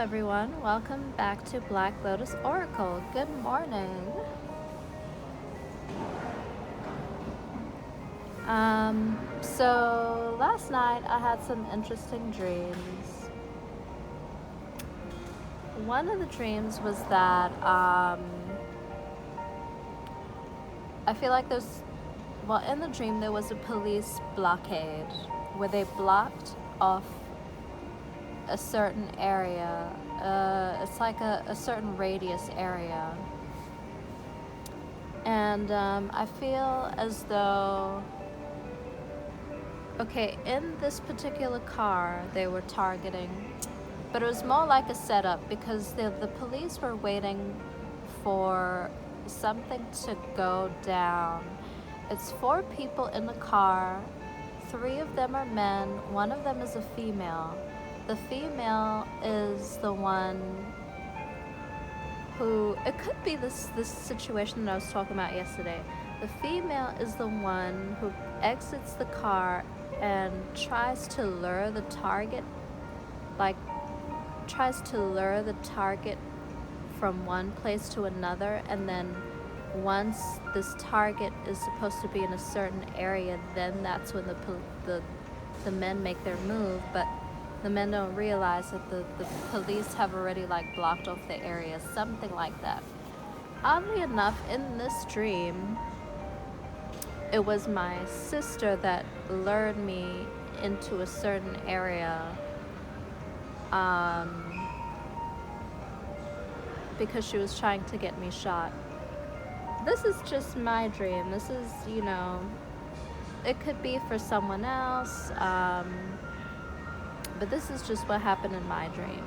everyone, welcome back to Black Lotus Oracle. Good morning. So last night I had some interesting dreams. One of the dreams was that I feel like in the dream there was a police blockade where they blocked off a certain area. It's like a certain radius area. And I feel as though, okay, in this particular car they were targeting, but it was more like a setup because the police were waiting for something to go down. It's 4 people in the car, 3 of them are men, 1 of them is a female. The female is the one who, it could be this situation that I was talking about yesterday. The female is the one who exits the car and tries to lure the target, from one place to another, and then once this target is supposed to be in a certain area, then that's when the men make their move. But the men don't realize that the police have already blocked off the area, something like that. Oddly enough, in this dream, it was my sister that lured me into a certain area because she was trying to get me shot. This is just my dream. This is, it could be for someone else. But this is just what happened in my dream.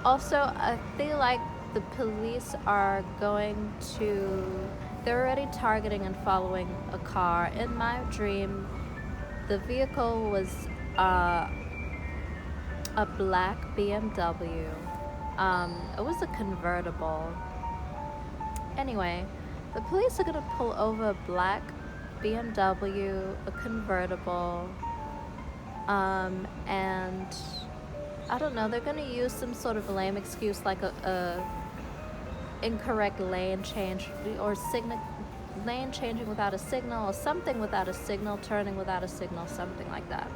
Also, I feel like the police are they're already targeting and following a car. In my dream, the vehicle was a black BMW. It was a convertible. Anyway, the police are gonna pull over a black BMW, a convertible, and I don't know, they're gonna use some sort of lame excuse like a incorrect lane change or lane changing without a signal, or something without a signal, turning without a signal, something like that.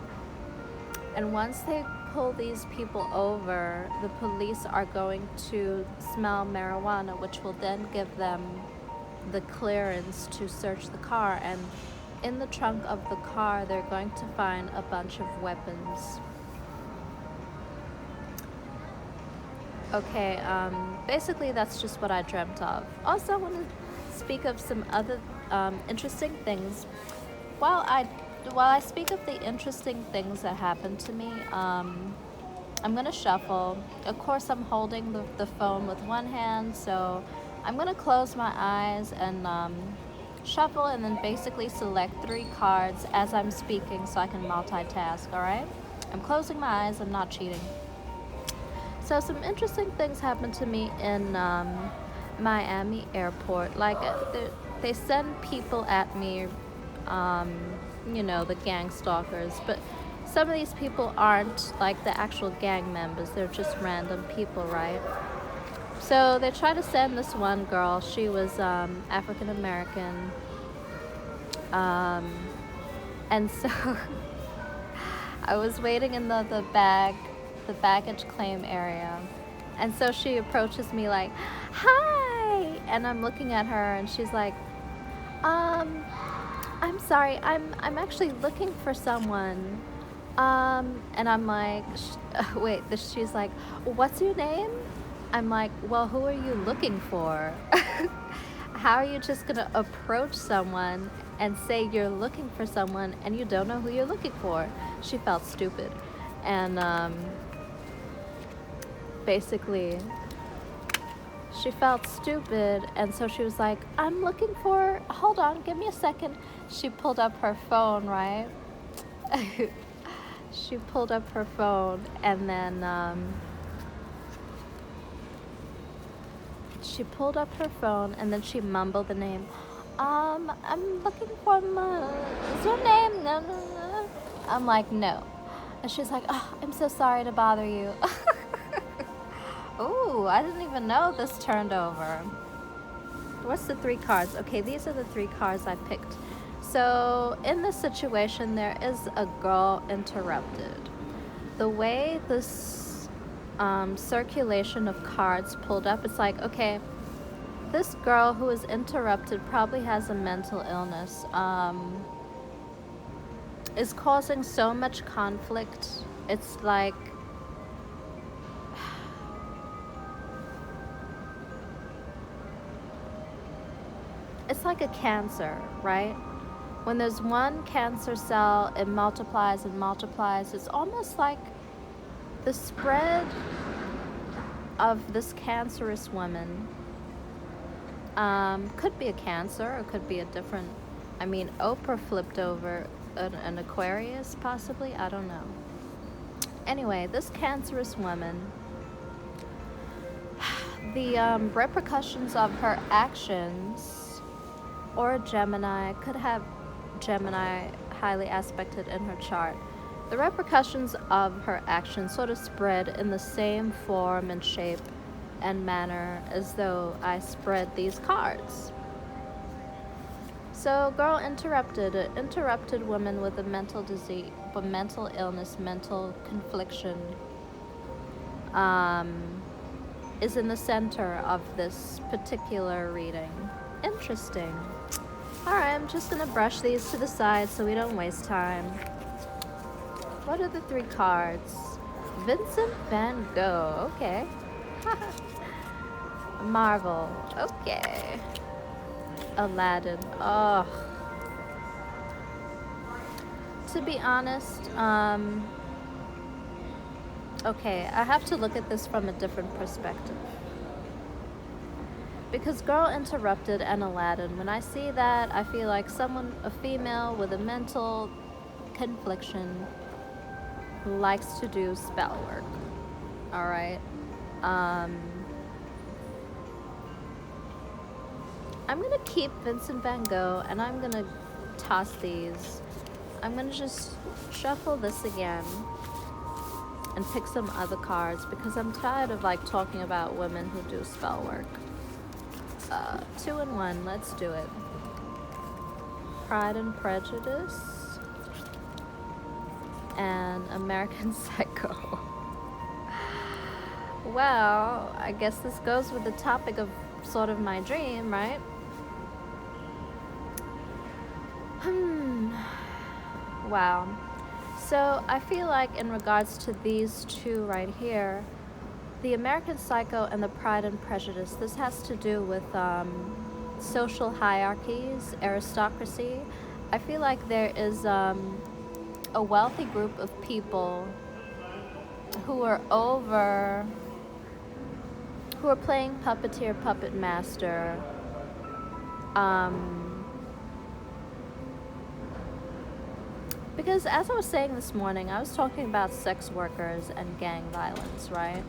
And once they pull these people over, the police are going to smell marijuana, which will then give them the clearance to search the car, and in the trunk of the car they're going to find a bunch of weapons. Okay, basically that's just what I dreamt of. Also, I want to speak of some other interesting things. While I speak of the interesting things that happened to me, I'm gonna shuffle. Of course, I'm holding the phone with one hand, so I'm gonna close my eyes and shuffle, and then basically select 3 cards as I'm speaking so I can multitask. All right, I'm closing my eyes, I'm not cheating. So some interesting things happened to me in Miami airport. They send people at me, the gang stalkers, but some of these people aren't like the actual gang members, they're just random people, right? So they tried to send this one girl. She was African American, and so I was waiting in the baggage claim area, and so she approaches me like, "Hi," and I'm looking at her, and she's like, "I'm sorry, I'm actually looking for someone." And I'm like, wait. She's like, "What's your name?" I'm like, "Well, who are you looking for?" How are you just gonna approach someone and say you're looking for someone and you don't know who you're looking for? She felt stupid, and basically she felt stupid, and so she was like, "I'm looking for, hold on, give me a second." She pulled up her phone, right? She pulled up her phone, and then she mumbled the name. I'm looking for is your name? No. I'm like, no. And she's like, oh, I'm so sorry to bother you. Ooh, I didn't even know this turned over. What's the 3 cards? Okay, these are the 3 cards I picked. So in this situation, there is a girl interrupted. The way this circulation of cards pulled up, it's like, okay, this girl who is interrupted probably has a mental illness, is causing so much conflict. It's like, it's like a cancer, right? When there's one cancer cell, it multiplies and multiplies. It's almost like the spread of this cancerous woman could be a cancer, or could be a different, I mean, Oprah flipped over an Aquarius, possibly, I don't know. Anyway, this cancerous woman, the repercussions of her actions, or a Gemini, could have Gemini highly aspected in her chart. The repercussions of her actions sort of spread in the same form and shape and manner as though I spread these cards. So, girl interrupted, an interrupted woman with a mental disease, but mental illness, mental confliction, is in the center of this particular reading. Interesting. Alright, I'm just gonna brush these to the side so we don't waste time. What are the 3 cards? Vincent van Gogh, okay. Marvel, okay. Aladdin, oh. To be honest, okay, I have to look at this from a different perspective. Because girl interrupted and Aladdin, when I see that, I feel like someone, a female with a mental confliction, likes to do spell work. Alright? I'm gonna keep Vincent van Gogh, and I'm gonna toss these. I'm gonna just shuffle this again and pick some other cards, because I'm tired of like talking about women who do spell work. 2 and 1, let's do it. Pride and Prejudice and American Psycho. Well, I guess this goes with the topic of sort of my dream, right? Wow. So I feel like in regards to these 2 right here, the American Psycho and the Pride and Prejudice, this has to do with social hierarchies, aristocracy. I feel like there is a wealthy group of people who are playing puppeteer, puppet master, because as I was saying this morning, I was talking about sex workers and gang violence, right?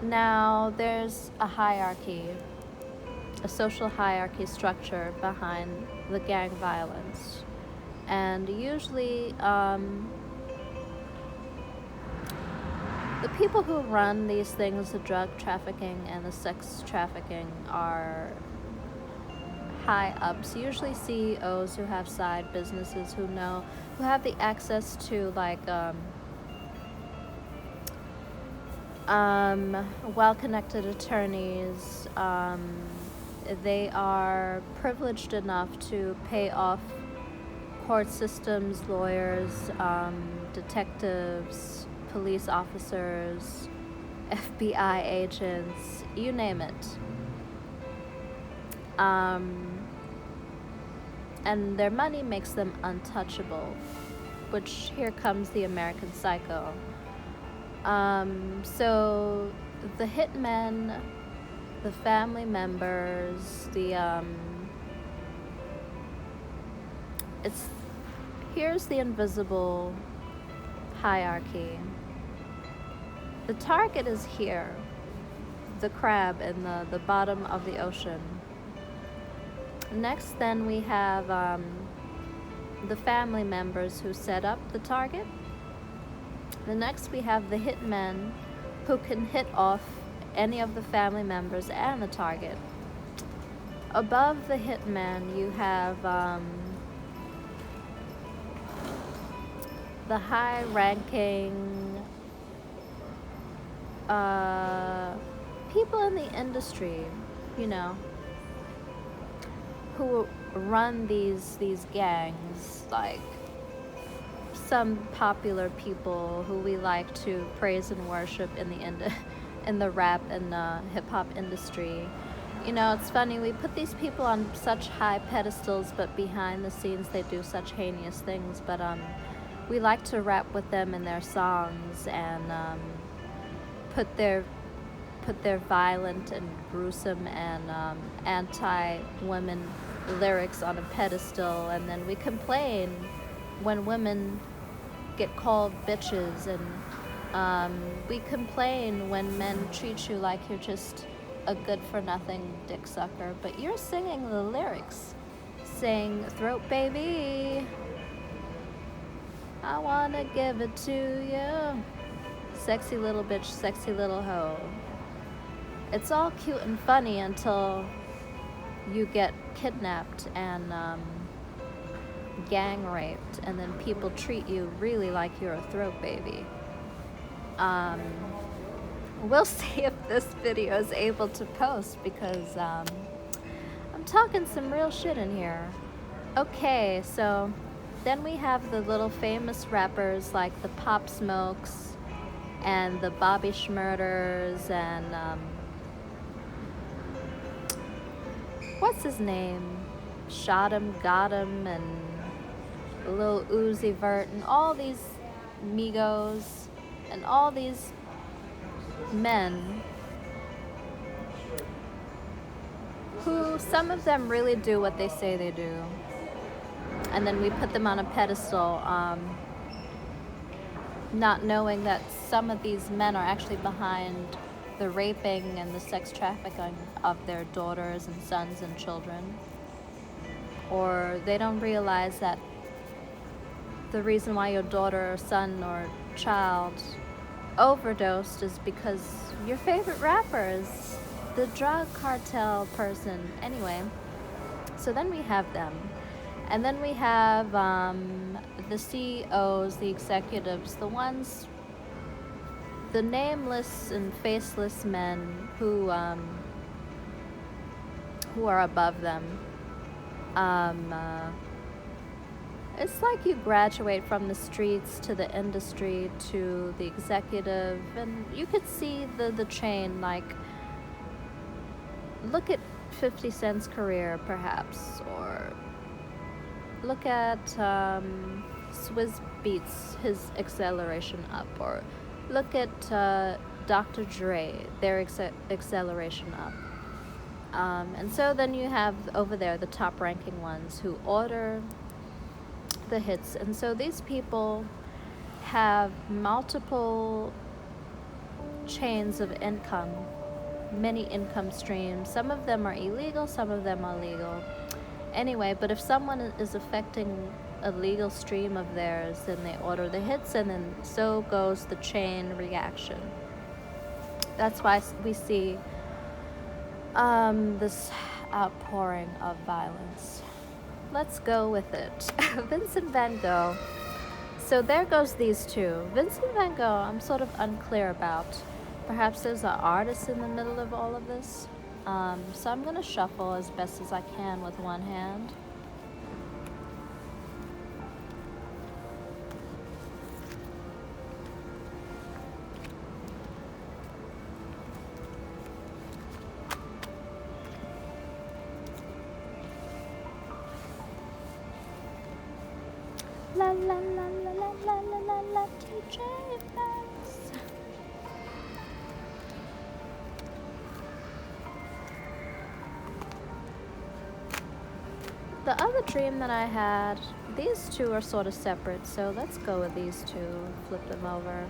Now, there's a hierarchy, a social hierarchy structure behind the gang violence. And usually, the people who run these things, the drug trafficking and the sex trafficking, are high ups, usually CEOs who have side businesses, who have the access to like well-connected attorneys. They are privileged enough to pay off court systems, lawyers, detectives, police officers, FBI agents, you name it. And their money makes them untouchable, which here comes the American Psycho. So the hitmen, the family members, here's the invisible hierarchy. The target is here, the crab in the bottom of the ocean. Next, then we have the family members who set up the target. The next we have the hitmen who can hit off any of the family members and the target. Above the hitman, you have the high-ranking people in the industry, you know, who run these gangs, like some popular people who we like to praise and worship in the rap and hip-hop industry. You know, it's funny, we put these people on such high pedestals, but behind the scenes they do such heinous things. But we like to rap with them in their songs and put their violent and gruesome and anti-women lyrics on a pedestal, and then we complain when women get called bitches, and we complain when men treat you like you're just a good-for-nothing dick sucker, but you're singing the lyrics, saying, "Throat baby, I wanna give it to you, sexy little bitch, sexy little hoe." It's all cute and funny until you get kidnapped and gang raped, and then people treat you really like you're a throat baby. We'll see if this video is able to post, because I'm talking some real shit in here. Okay, so then we have the little famous rappers like the Pop Smokes and the Bobby Schmurders and what's his name? Shot him, got him, and Lil Uzi Vert, and all these Migos, and all these men who, some of them really do what they say they do, and then we put them on a pedestal, not knowing that some of these men are actually behind the raping and the sex trafficking of their daughters and sons and children. Or they don't realize that the reason why your daughter or son or child overdosed is because your favorite rapper is the drug cartel person. Anyway, so then we have them. And then we have the CEOs, the executives, the ones, the nameless and faceless men who are above them. It's like you graduate from the streets to the industry to the executive, and you could see the chain. Like, look at 50 Cent's career, perhaps, or look at Swizz Beatz, his acceleration up, or look at Dr. Dre, their acceleration up. And so then you have over there the top ranking ones who order the hits. And so these people have multiple chains of income, many income streams. Some of them are illegal, some of them are legal. Anyway, but if someone is affecting a legal stream of theirs, then they order the hits, and then so goes the chain reaction. That's why we see this outpouring of violence. Let's go with it. Vincent van Gogh. So there goes these two. Vincent van Gogh, I'm sort of unclear about. Perhaps there's an artist in the middle of all of this. So I'm going to shuffle as best as I can with one hand. La la la la la la la la la TJ Maxx. The other dream that I had, these two are sort of separate, so let's go with these two. Flip them over.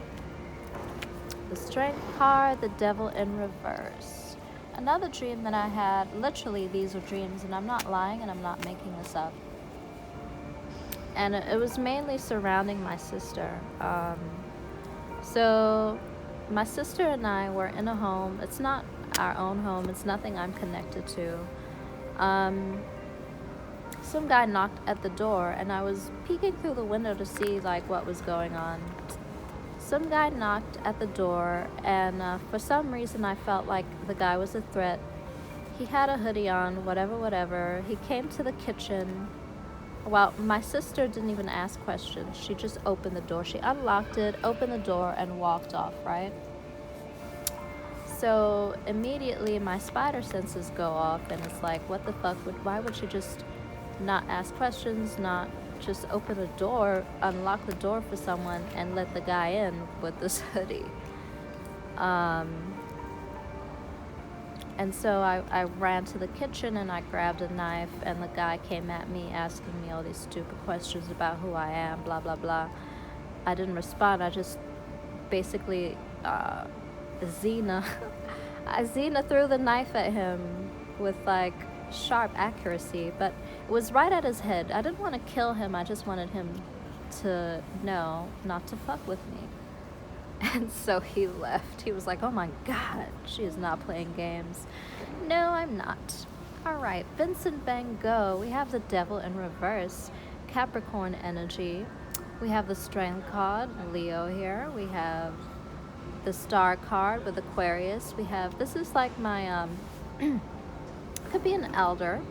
The Strength card, the Devil in reverse. Another dream that I had, literally these are dreams, and I'm not lying and I'm not making this up. and it was mainly surrounding my sister. So my sister and I were in a home. It's not our own home. It's nothing I'm connected to. Some guy knocked at the door, and I was peeking through the window to see like what was going on. Some guy knocked at the door, and for some reason I felt like the guy was a threat. He had a hoodie on, whatever. He came to the kitchen. Well, my sister didn't even ask questions. She just opened the door. She unlocked it, opened the door, and walked off, right? So immediately my spider senses go off, and it's like, what the fuck? Why would she just not ask questions, not just open the door, unlock the door for someone, and let the guy in with this hoodie? And so I ran to the kitchen and I grabbed a knife, and the guy came at me asking me all these stupid questions about who I am, blah, blah, blah. I didn't respond. I just basically, Xena threw the knife at him with like sharp accuracy, but it was right at his head. I didn't want to kill him. I just wanted him to know not to fuck with me. And so he left. He was like, oh my God, she is not playing games. No, I'm not. All right, Vincent Van Gogh. We have the devil in reverse, Capricorn energy. We have the strength card, Leo here. We have the star card with Aquarius. We have, this is like my, could be an elder.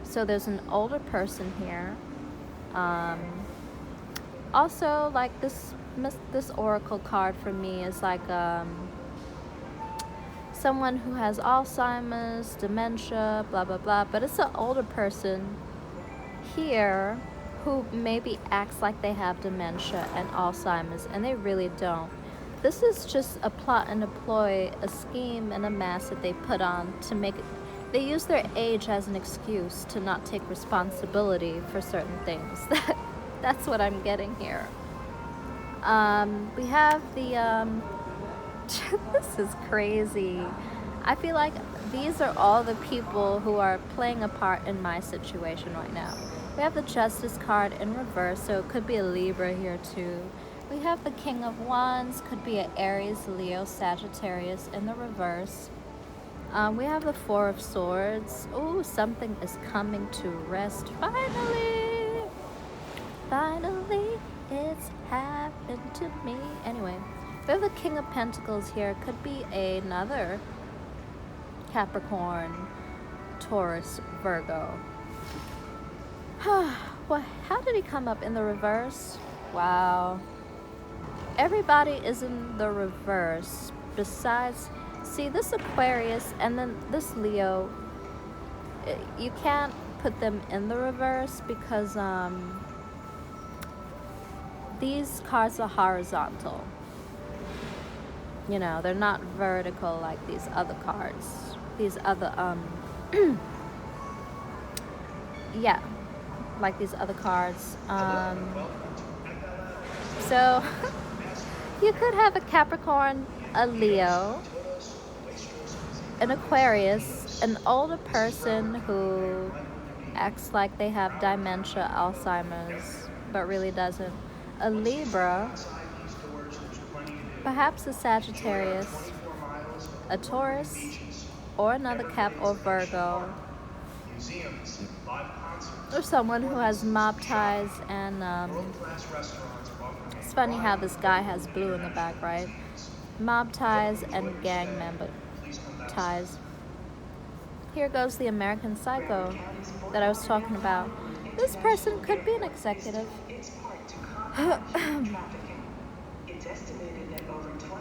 So there's an older person here. Also, like this oracle card for me is like someone who has Alzheimer's, dementia, blah, blah, blah. But it's an older person here who maybe acts like they have dementia and Alzheimer's, and they really don't. This is just a plot and a ploy, a scheme and a mask that they put on to make it. They use their age as an excuse to not take responsibility for certain things. That's what I'm getting here. We have the, this is crazy. I feel like these are all the people who are playing a part in my situation right now. We have the Justice card in reverse, so it could be a Libra here too. We have the King of Wands, could be an Aries, Leo, Sagittarius in the reverse. We have the Four of Swords. Ooh, something is coming to rest. Finally, it's happened to me. Anyway, we have the King of Pentacles here. Could be another Capricorn, Taurus, Virgo. Well, how did he come up in the reverse? Wow. Everybody is in the reverse besides, see, this Aquarius and then this Leo. You can't put them in the reverse because these cards are horizontal. You know, they're not vertical like these other cards. These other, yeah, like these other cards. So, you could have a Capricorn, a Leo, an Aquarius, an older person who acts like they have dementia, Alzheimer's, but really doesn't. A Libra, perhaps a Sagittarius, a Taurus, or another Cap or Virgo, or someone who has mob ties and, it's funny how this guy has blue in the back, right? Mob ties and gang member ties. Here goes the American Psycho that I was talking about. This person could be an executive.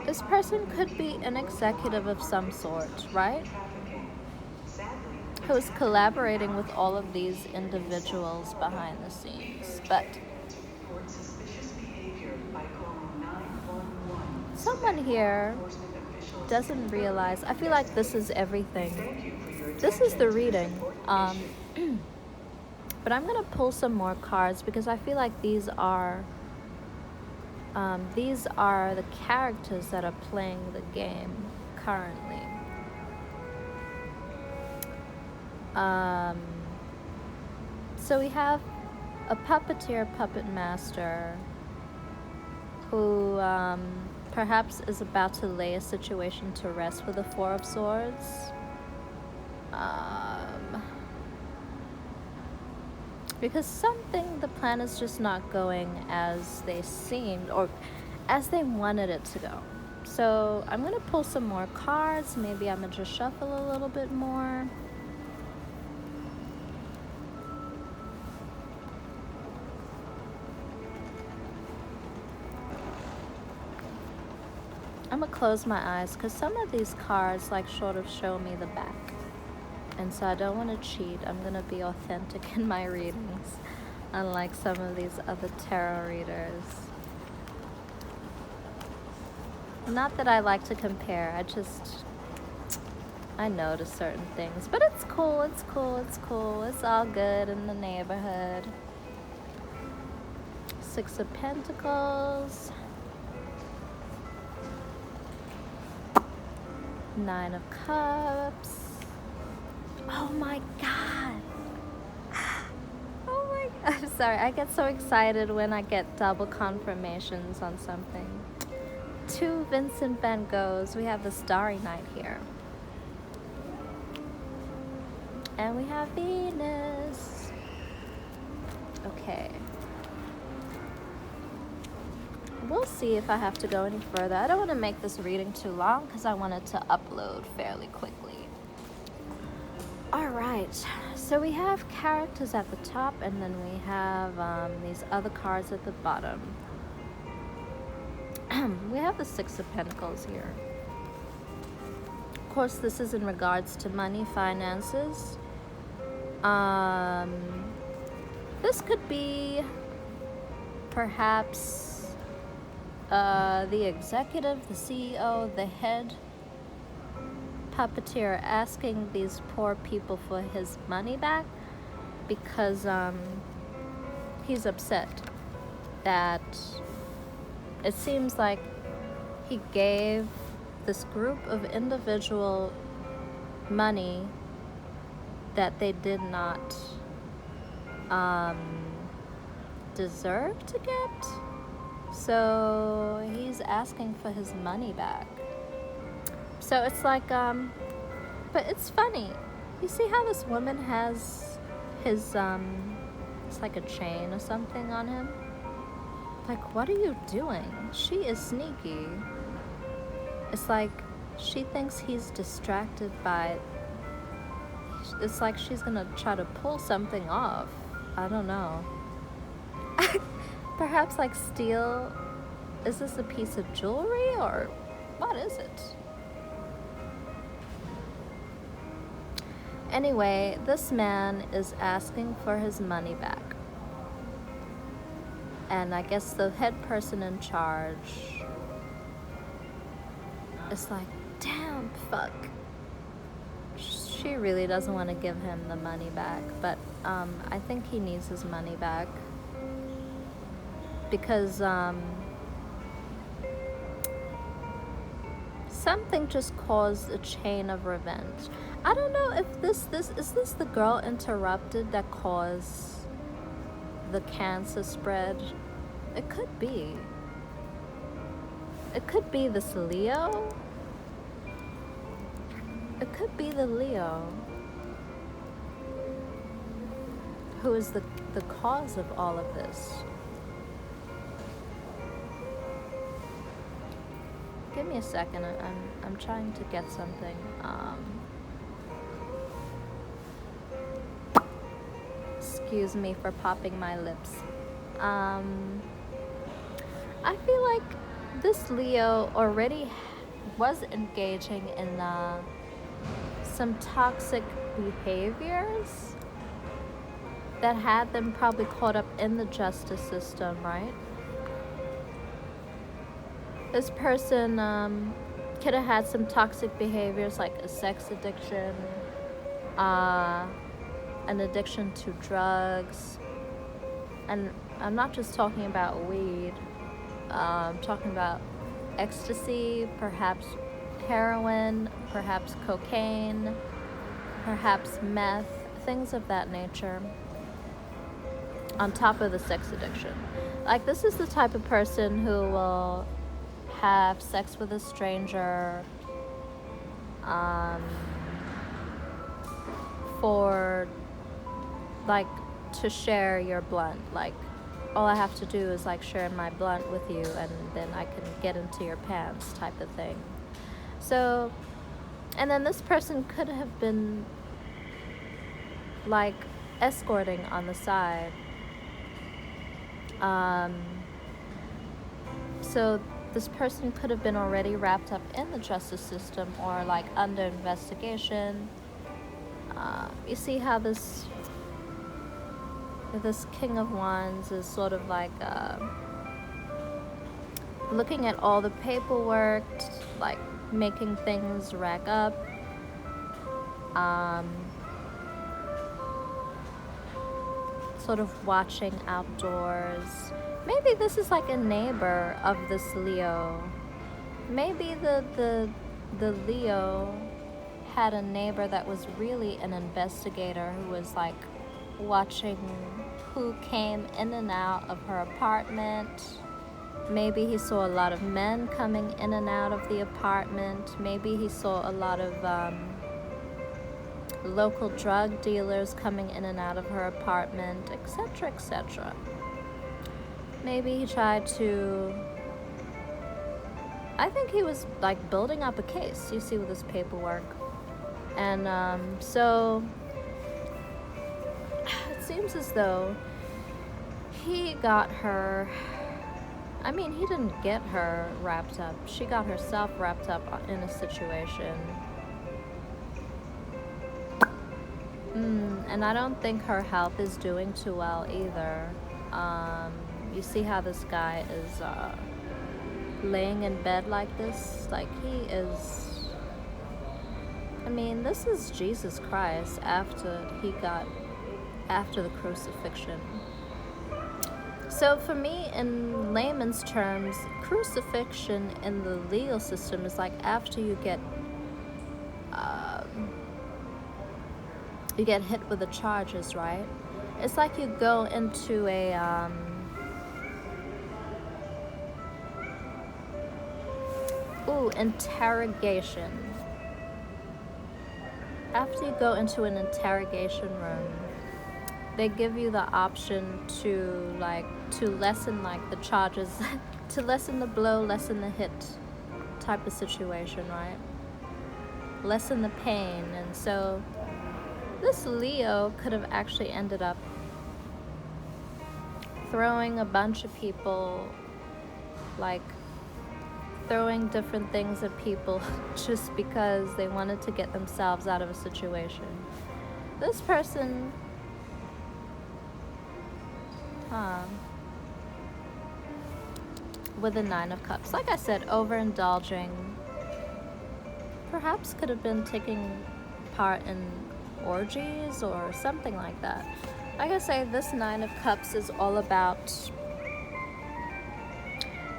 This person could be an executive of some sort, right? Who is collaborating with all of these individuals behind the scenes. But someone here doesn't realize, I feel like this is everything. This is the reading. But I'm going to pull some more cards because I feel like these are the characters that are playing the game currently. So we have a puppeteer puppet master who perhaps is about to lay a situation to rest with the Four of Swords. Because the plan is just not going as they seemed or as they wanted it to go. So I'm going to pull some more cards. Maybe I'm going to just shuffle a little bit more. I'm going to close my eyes because some of these cards like sort of show me the back. And so I don't want to cheat. I'm going to be authentic in my readings, unlike some of these other tarot readers. Not that I like to compare. I notice certain things. But it's cool, it's cool, it's cool. It's all good in the neighborhood. Six of Pentacles. Nine of Cups. Oh my God. Oh my God. I'm sorry. I get so excited when I get double confirmations on something. Two Vincent van Goghs. We have the Starry Night here. And we have Venus. Okay. We'll see if I have to go any further. I don't want to make this reading too long because I want it to upload fairly quickly. All right, so we have characters at the top and then we have these other cards at the bottom. We have the Six of Pentacles here. Of course, this is in regards to money, finances. This could be perhaps the executive, the CEO, the head puppeteer asking these poor people for his money back because he's upset that it seems like he gave this group of individual money that they did not deserve to get. So he's asking for his money back. So it's like, but it's funny. You see how this woman has his, it's like a chain or something on him? Like, what are you doing? She is sneaky. It's like she thinks he's distracted by, it's like she's gonna try to pull something off. I don't know. Perhaps like steal, is this a piece of jewelry or what is it? Anyway, this man is asking for his money back. And I guess the head person in charge is like, damn, fuck. She really doesn't want to give him the money back, but I think he needs his money back because something just caused a chain of revenge. I don't know if this is this the girl interrupted that caused the cancer spread. It could be. It could be this Leo. It could be the Leo who is the cause of all of this. Give me a second. I'm trying to get something. Excuse me for popping my lips. I feel like this Leo already was engaging in some toxic behaviors that had them probably caught up in the justice system, right? This person could have had some toxic behaviors like a sex addiction, an addiction to drugs, and I'm not just talking about weed, I'm talking about ecstasy, perhaps heroin, perhaps cocaine, perhaps meth, things of that nature. on top of the sex addiction. Like, this is the type of person who will have sex with a stranger for, like, to share your blunt. Like, all I have to do is, like, share my blunt with you, and then I can get into your pants type of thing. So, and then this person could have been, like, escorting on the side. So this person could have been already wrapped up in the justice system or, like, under investigation. You see how this King of Wands is sort of like looking at all the paperwork, like making things rack up. Sort of watching outdoors. Maybe this is like a neighbor of this Leo. Maybe the Leo had a neighbor that was really an investigator who was, like, watching who came in and out of her apartment. Maybe he saw a lot of men coming in and out of the apartment. Maybe he saw a lot of local drug dealers coming in and out of her apartment, etc., etc. Maybe he tried to, I think he was, like, building up a case, you see, with his paperwork. And so it seems as though he got her, I mean, he didn't get her wrapped up. She got herself wrapped up in a situation. And I don't think her health is doing too well either. You see how this guy is laying in bed like this? Like, he is, I mean, this is Jesus Christ after the crucifixion. So for me, in layman's terms, crucifixion in the legal system is like after you get hit with the charges, right? It's like you go into a interrogation. After you go into an interrogation room, they give you the option to lessen, like, the charges, to lessen the blow, lessen the hit type of situation, right? Lessen the pain. And so this Leo could have actually ended up throwing a bunch of people, like throwing different things at people just because they wanted to get themselves out of a situation. This person, with the Nine of Cups, like I said, overindulging, perhaps could have been taking part in orgies or something like that. Like I say, this Nine of Cups is all about,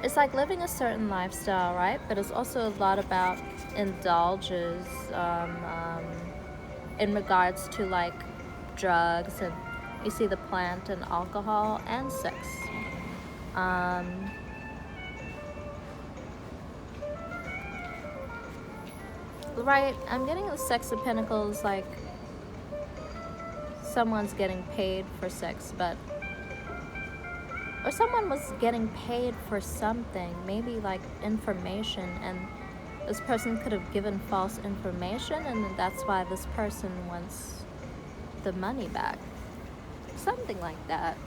it's like living a certain lifestyle, right? But it's also a lot about indulges in regards to, like, drugs, and you see the plant, and alcohol and sex. Right, I'm getting the Sex of Pentacles, like someone's getting paid for sex, or someone was getting paid for something, maybe like information, and this person could have given false information, and that's why this person wants the money back. Something like that.